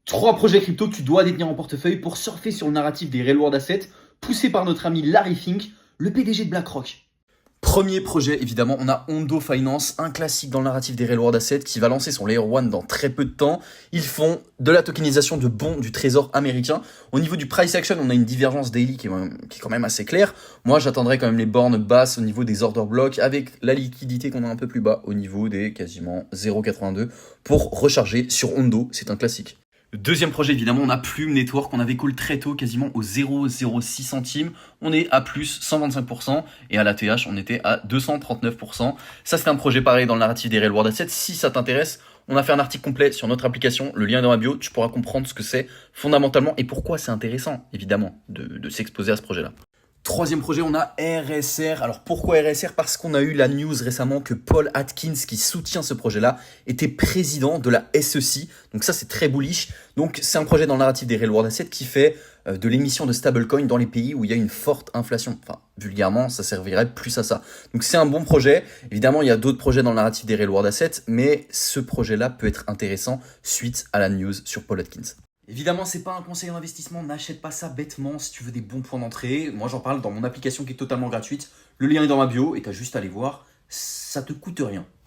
Trois projets crypto que tu dois détenir en portefeuille pour surfer sur le narratif des Real World Assets, poussé par notre ami Larry Fink, le PDG de BlackRock. Premier projet, évidemment, on a Ondo Finance, un classique dans le narratif des Real World Assets qui va lancer son Layer 1 dans très peu de temps. Ils font de la tokenisation de bons du trésor américain. Au niveau du price action, on a une divergence daily qui est quand même assez claire. Moi, j'attendrai quand même les bornes basses au niveau des order blocks avec la liquidité qu'on a un peu plus bas au niveau des quasiment 0,82 pour recharger sur Ondo. C'est un classique. Le deuxième projet, évidemment, on a Plume Network, on avait call très tôt, quasiment au 0,06 centimes. On est à plus 125% et à l'ATH, on était à 239%. Ça, c'est un projet pareil dans le narratif des Real World Assets. Si ça t'intéresse, on a fait un article complet sur notre application. Le lien est dans ma bio. Tu pourras comprendre ce que c'est fondamentalement et pourquoi c'est intéressant, évidemment, de s'exposer à ce projet-là. Troisième projet, on a RSR. Alors pourquoi RSR? Parce qu'on a eu la news récemment que Paul Atkins, qui soutient ce projet-là, était président de la SEC. Donc ça, c'est très bullish. Donc c'est un projet dans le narratif des Real World Assets qui fait de l'émission de stablecoin dans les pays où il y a une forte inflation. Enfin, vulgairement, ça servirait plus à ça. Donc c'est un bon projet. Évidemment, il y a d'autres projets dans le narratif des Real World Assets, mais ce projet-là peut être intéressant suite à la news sur Paul Atkins. Évidemment, c'est pas un conseil d'investissement, n'achète pas ça bêtement si tu veux des bons points d'entrée. Moi, j'en parle dans mon application qui est totalement gratuite. Le lien est dans ma bio et t'as juste à aller voir. Ça te coûte rien.